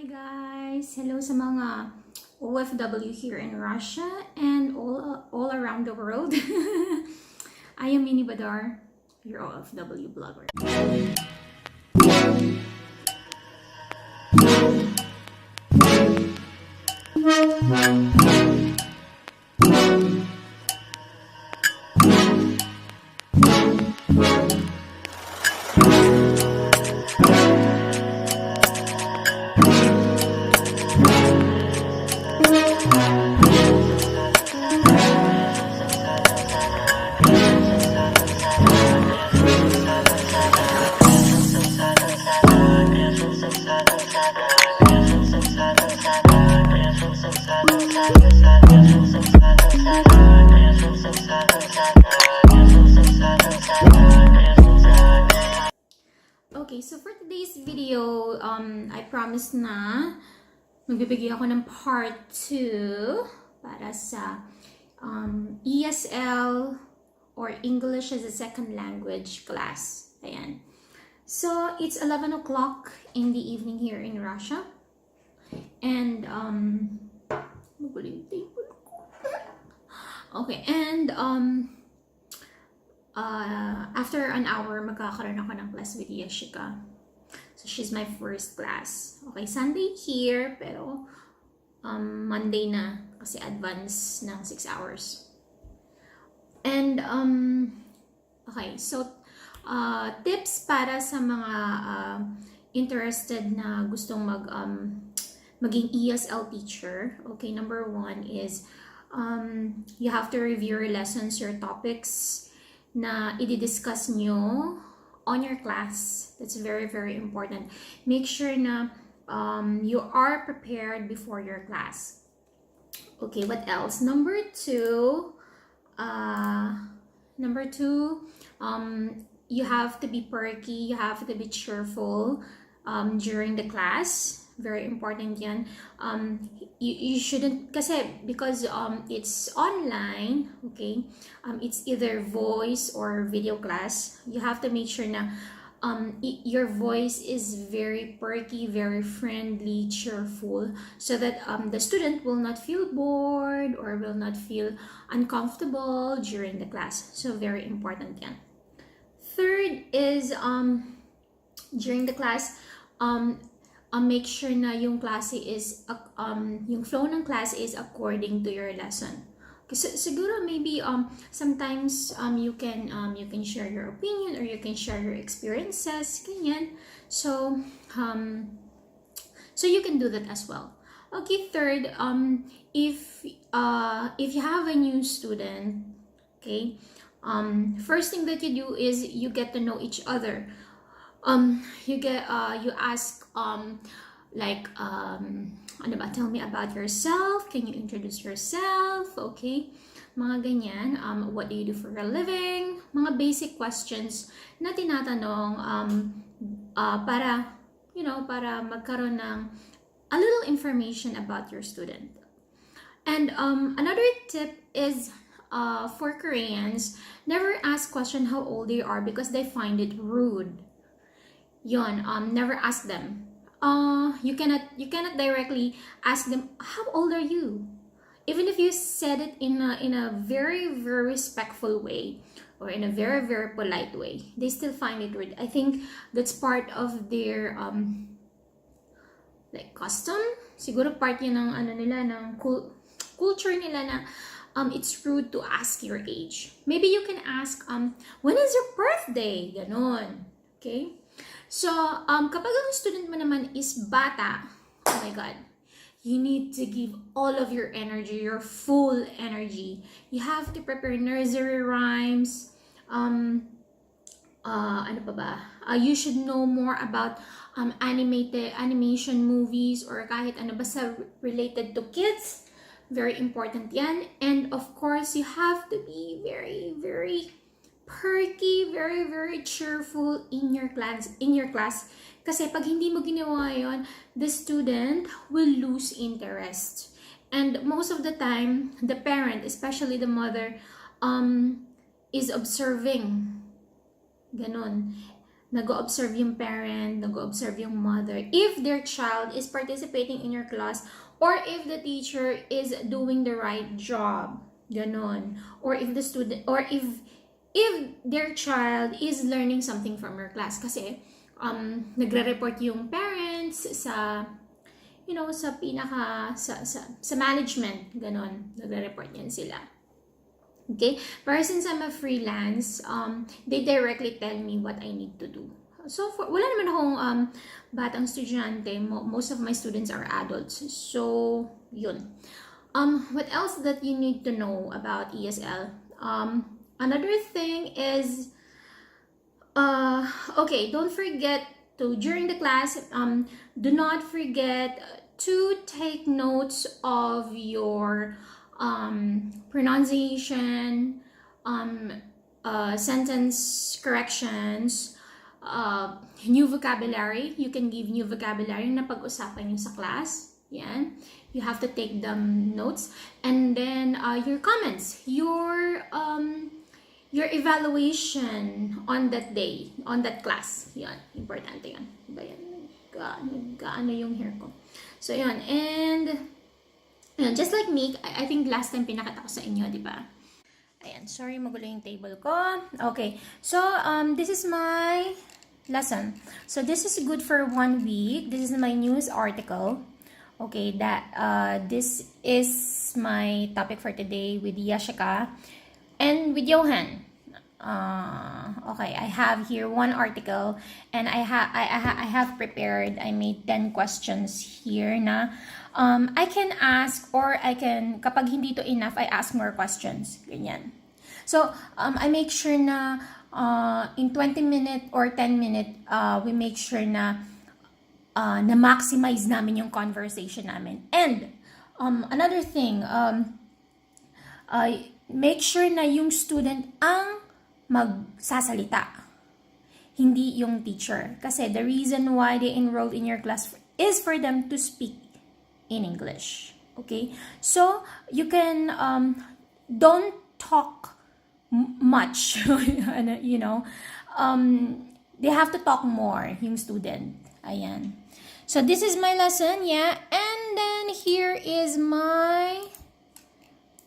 Hi guys! Hello sa mga OFW here in Russia and all around the world. I am Mini Badar, your OFW blogger. Okay, so for today's video, I promised na magbibigay ako ng part 2 para sa ESL or English as a Second Language class. Ayan. So, it's 11 o'clock in the evening here in Russia. And, okay, and, after an hour, magkakaroon ako ng class with Yeshika. So, she's my first class. Okay, Sunday here, pero Monday na kasi advance ng 6 hours. And, okay, so, tips para sa mga interested na gustong maging ESL teacher. Okay, number 1 is, you have to review your lessons, your topics, na i-discuss nyo on your class. That's very, very important. Make sure na you are prepared before your class. Okay, what else? Number 2, you have to be perky, you have to be cheerful during the class. Very important yan. You shouldn't, kasi because it's online, okay, it's either voice or video class. You have to make sure na your voice is very perky, very friendly, cheerful, so that the student will not feel bored or will not feel uncomfortable during the class. So very important yan. Third is during the class, make sure na yung klase is yung flow ng class is according to your lesson. Kasi siguro maybe sometimes you can share your opinion or you can share your experiences, ganyan. So so you can do that as well. Okay, third, if you have a new student, okay, first thing that you do is you get to know each other. You ask ano ba, tell me about yourself, can you introduce yourself, okay, mga ganyan, what do you do for a living, mga basic questions na tinatanong para magkaroon ng a little information about your student. And another tip is for Koreans, never ask question how old they are because they find it rude. Yon, never ask them. You cannot directly ask them, how old are you? Even if you said it in a very, very respectful way or in a very, very polite way, they still find it rude. I think that's part of their like custom. Siguro part yun ng nila, ng culture nila na it's rude to ask your age. Maybe you can ask, when is your birthday? Ganon. Okay? So, kapag ang student mo naman is bata, oh my God, you need to give all of your energy, your full energy. You have to prepare nursery rhymes. Ano pa ba? You should know more about animation movies or kahit ano basta related to kids. Very important yan. And of course, you have to be very, very perky, very, very cheerful in your class. Kasi pag hindi mo ginawa yon, the student will lose interest. And most of the time, the parent, especially the mother, is observing. Ganon. nag-observe yung parent, nag-observe yung mother, if their child is participating in your class, or if the teacher is doing the right job, ganon, or if the student, or if their child is learning something from your class. Kasi nagre-report yung parents sa sa pinaka sa management, ganon, nagre-report yan sila. Okay? Pero since I'm a freelance, they directly tell me what I need to do. So, wala naman akong batang estudyante. Most of my students are adults. So, yun. What else that you need to know about ESL? Another thing is, okay, don't forget to, during the class, do not forget to take notes of your pronunciation, sentence corrections, new vocabulary. You can give new vocabulary na pag-usapan nyo sa class. Yan. You have to take them notes. And then your comments, your evaluation on that day, on that class. Yan. Importante yan. Diba yan? Gaano yung hair ko. So, yan. And just like me, I think last time pinakita ko sa inyo, di ba? Ayan, sorry, magulo yung table ko. Okay, so this is my lesson. So this is good for 1 week. This is my news article. Okay, this is my topic for today with Yashika and with Johan. Okay, I have here 1 article, and I have prepared. I made 10 questions here na I can ask, or I can, kapag hindi to enough, I ask more questions. Ganyan. So I make sure na in 20-minute or 10-minute, we make sure na maximize namin yung conversation namin. And another thing, make sure na yung student ang magsasalita, hindi yung teacher. Kasi the reason why they enrolled in your class is for them to speak in English. Okay? So, you can, don't talk much, you know. They have to talk more, yung student. Ayan. So, this is my lesson, yeah. And then, here is my,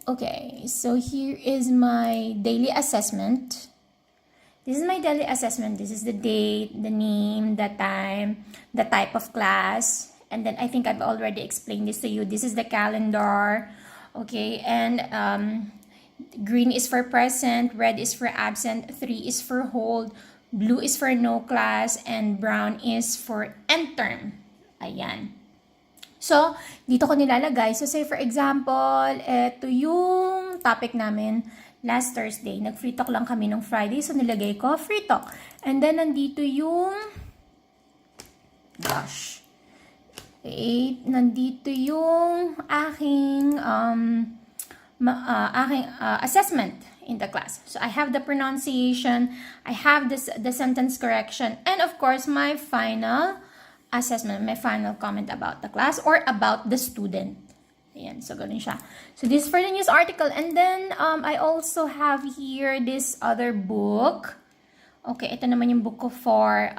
okay, so here is my daily assessment. This is my daily assessment. This is the date, the name, the time, the type of class. And then I think I've already explained this to you. This is the calendar. Okay, and green is for present, red is for absent, 3 is for hold, blue is for no class, and brown is for end term. Ayan. So, dito ko nilalagay. So, say for example, ito yung topic namin last Thursday. Nag-free talk lang kami nung Friday. So, nilagay ko free talk. And then, nandito yung, gosh, nandito yung aking assessment in the class. So, I have the pronunciation, I have the sentence correction, and of course, my final assessment, my final comment about the class or about the student. Ayan, so ganun siya. So, this is for the news article. And then, I also have here this other book. Okay, ito naman yung book ko for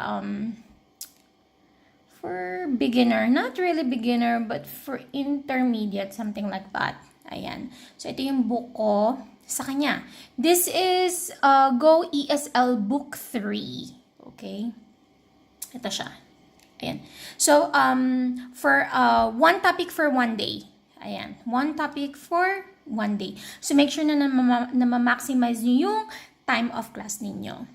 beginner. Not really beginner, but for intermediate, something like that. Ayan. So, ito yung book ko sa kanya. This is Go ESL Book 3. Okay? Ito siya. Ayan. So, for 1 topic for 1 day. Ayan. 1 topic for 1 day. So, make sure na ma-maximize nyo yung time of class ninyo.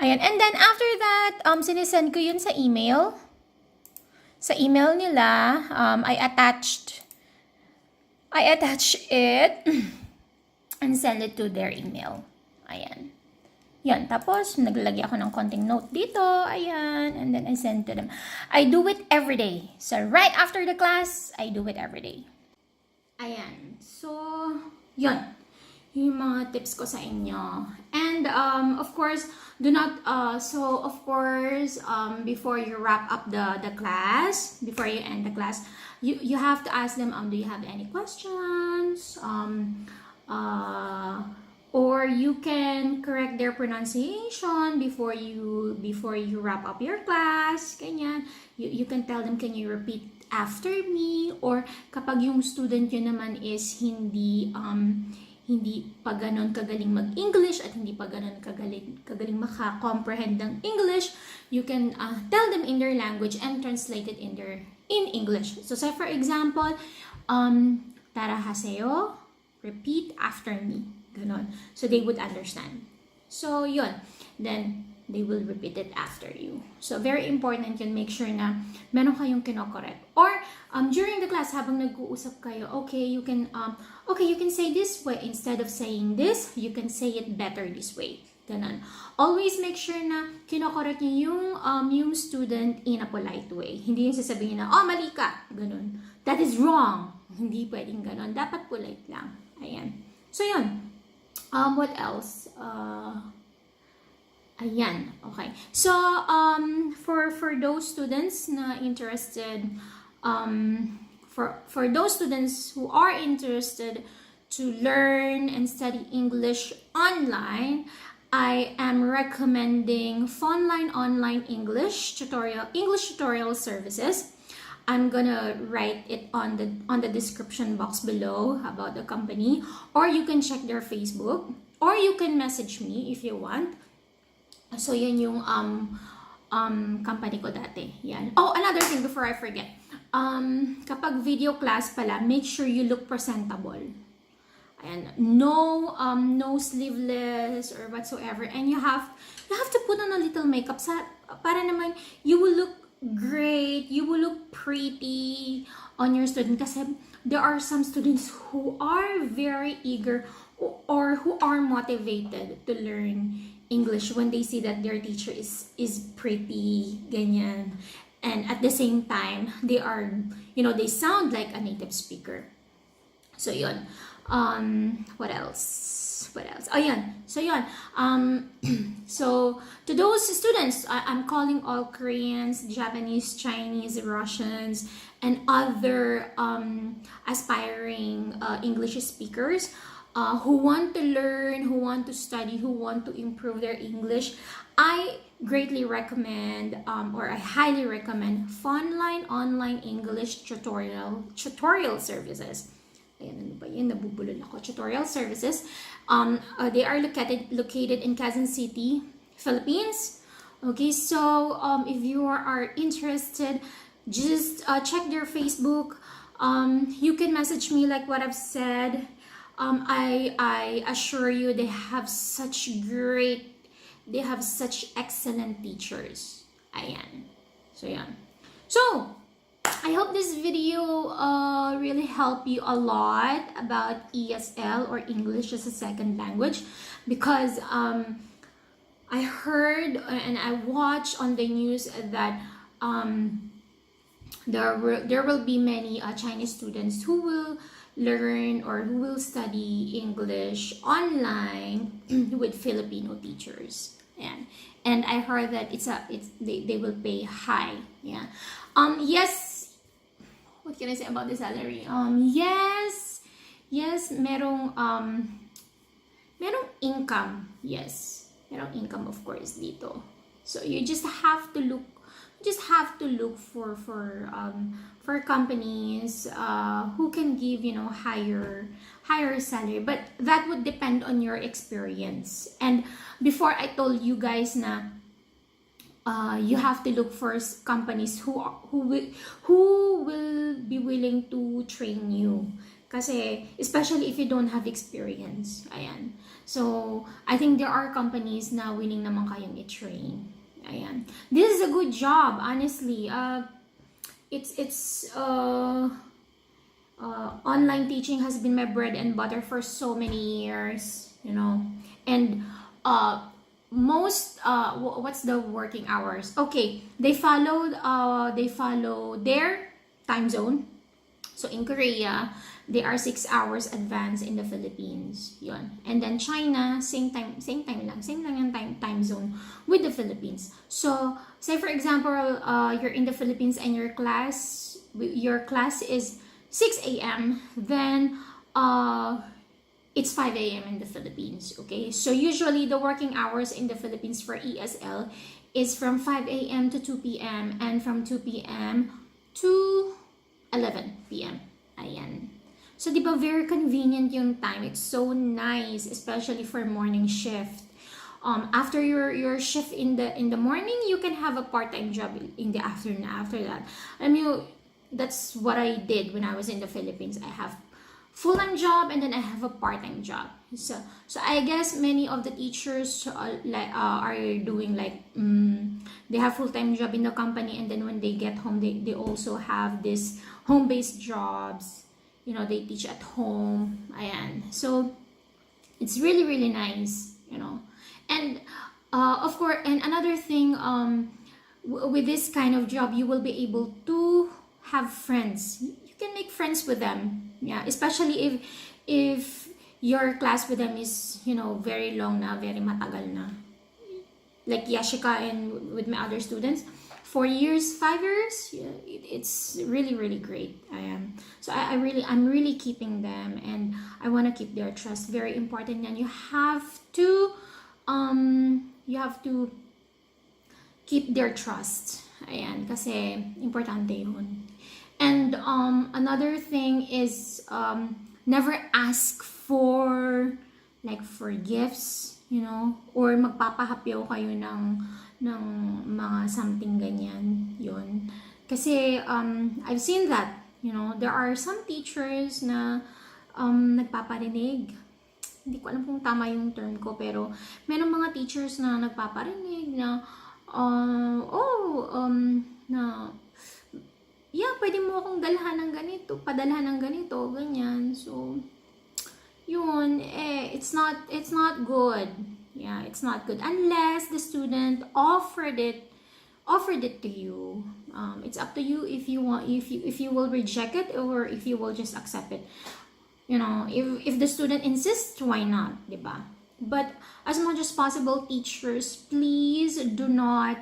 Ayan. And then, after that, sinisend ko yun sa email. Sa email nila, I attached it and send it to their email. Ayan. Yan. Tapos, naglalagay ako ng konting note dito. Ayan. And then, I send to them. I do it every day. So, right after the class, I do it every day. Ayan. So, yun. Yung mga tips ko sa inyo. And, of course, do not, before you wrap up the class, before you end the class, you have to ask them, do you have any questions? or you can correct their pronunciation before you wrap up your class, ganyan. You can tell them, can you repeat after me? Or kapag yung student yun naman is hindi pa ganon kagaling mag-English at hindi pa ganon kagaling maka-comprehend ng English, you can tell them in their language and translate it in English. So say for example, tara haseyo, repeat after me. Ganon. So they would understand. So yun. Then they will repeat it after you. So very important yun. Make sure na meron kayong kinokorek. Or during the class, habang nag-uusap kayo, okay, you can say this way. Instead of saying this, you can say it better this way. Ganon. Always make sure na kinokorek niyo yung student in a polite way. Hindi yung sasabihin na, oh, mali ka. Ganon. That is wrong. Hindi pwedeng ganon. Dapat polite lang. Ayan. So yun. What else? Ayan. Okay. So, for those students na interested, for those students who are interested to learn and study English online, I am recommending Fonline Online English tutorial services. I'm gonna write it on the description box below about the company, or you can check their Facebook, or you can message me if you want. So yan yung company ko dati. Yan. Oh, another thing before I forget. Kapag video class pala, make sure you look presentable. Ayan, no sleeveless or whatsoever, and you have to put on a little makeup para naman you will look great, you will look pretty on your student. Kasi there are some students who are very eager or who are motivated to learn English when they see that their teacher is pretty, ganyan, and at the same time they are, they sound like a native speaker. So yun. What else? Oh, yan. So yun. So to those students, I'm calling all Koreans, Japanese, Chinese, Russians, and other aspiring English speakers who want to learn, who want to study, who want to improve their English. I greatly recommend, or I highly recommend Fonline Online English tutorial services. Ayan, ano ba yun? Nabubulol ako. Tutorial services. They are located in Quezon City, Philippines. Okay, so if you are interested, just check their Facebook. You can message me like what I've said. I assure you they have such excellent teachers. Ayan. So, yan. So, I hope this video really helped you a lot about ESL, or English as a second language, because I heard and I watched on the news that there will be many Chinese students who will learn or who will study English online with Filipino teachers. And I heard that they will pay high. Yeah. Yes. What can I say about the salary? Yes, merong income. Yes, merong income, of course, dito. So you just have to look for companies who can give higher salary, but that would depend on your experience. And before, I told you guys na you have to look for companies who will be willing to train you. Kasi, especially if you don't have experience. Ayan. So, I think there are companies na willing naman kayong i-train. Ayan. This is a good job, honestly. Online teaching has been my bread and butter for so many years, and what's the working hours? Okay, they follow their time zone. So in Korea, they are 6 hours advanced in the Philippines. Yun. And then China, same time yung time zone with the Philippines. So, say for example, you're in the Philippines and your class is 6 a.m. Then it's 5 a.m. in the Philippines, okay? So usually the working hours in the Philippines for ESL is from 5 a.m. to 2 p.m. and from 2 p.m. to 11 p.m. Ayan. So, di ba, very convenient yung time. It's so nice, especially for morning shift. After your shift in the morning, you can have a part-time job in the afternoon after that. I mean, that's what I did when I was in the Philippines. I have full-time job and then I have a part-time job. So I guess many of the teachers are doing like they have full-time job in the company, and then when they get home, they also have this home-based jobs. You know, they teach at home. Ayan. So it's really, really nice, you know. And of course, and another thing, with this kind of job, you will be able to have friends. You can make friends with them. Yeah, especially if your class with them is, you know, very long na, very matagal na. Like Yashika and with my other students, 4 years, 5 years, yeah, it's really, really great. I am. So I'm really keeping them, and I want to keep their trust. Very important, and you have to keep their trust. Ayan, kasi importante yun. And another thing is never ask for gifts, you know, or magpapahapyaw kayo ng mga something ganyan, yun. Kasi I've seen that, you know, there are some teachers na nagpaparinig. Hindi ko alam kung tama yung term ko, pero merong mga teachers na nagpaparinig na yeah, pwede mo akong dalhan ng ganito, padalhan ng ganito, ganyan. So yun, it's not good. Yeah, it's not good unless the student offered it to you. It's up to you if you want, if you will reject it or if you will just accept it. You know, if the student insists, why not, diba? But as much as possible, teachers, please do not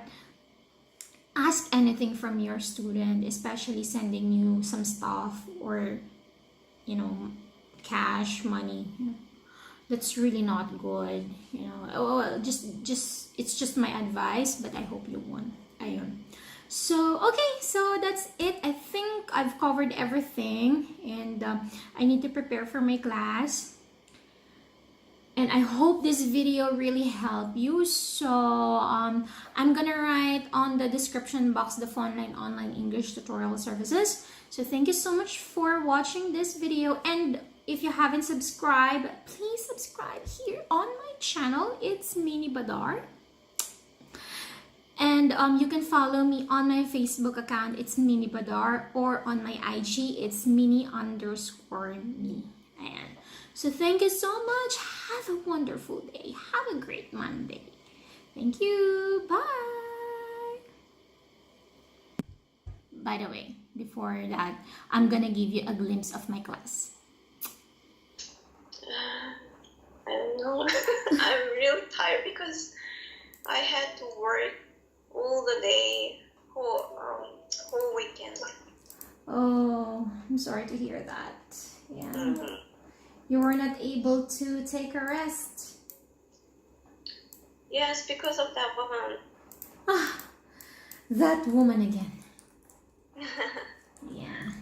ask anything from your student, especially sending you some stuff or, you know, cash, money. That's really not good, you know. Just it's just my advice, but I hope you won't. Ayun. So okay, so that's it. I think I've covered everything, and I need to prepare for my class. And I hope this video really helped you. So I'm gonna write on the description box the phone line online English tutorial services. So thank you so much for watching this video, and if you haven't subscribed, please subscribe here on my channel. It's Mini Badar. And you can follow me on my Facebook account. It's Mini Badar, or on my IG. It's Mini_me. Ayan. So thank you so much. Have a wonderful day. Have a great Monday. Thank you. Bye. By the way, before that, I'm gonna give you a glimpse of my class. I don't know. I'm really tired because I had to work all the day, whole weekend. Oh, I'm sorry to hear that. Yeah. You were not able to take a rest. Yes, because of that woman. Ah, that woman again. Yeah.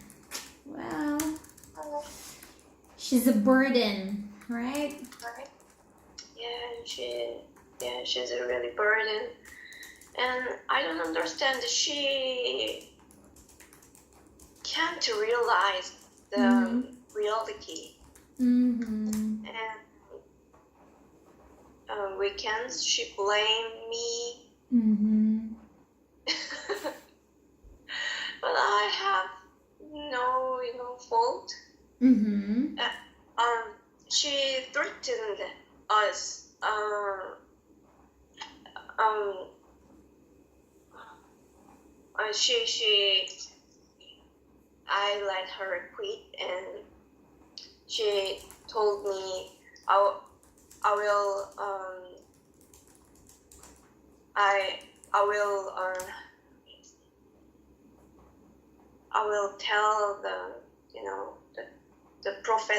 Well, she's a burden, right? Right. Yeah, she's a really burden. And I don't understand. She can't realize the reality. Mm-hmm. And weekends she blame me. Mm-hmm. But I have no, fault. Mm-hmm. She threatened us. I let her quit, and she told me I will tell the professor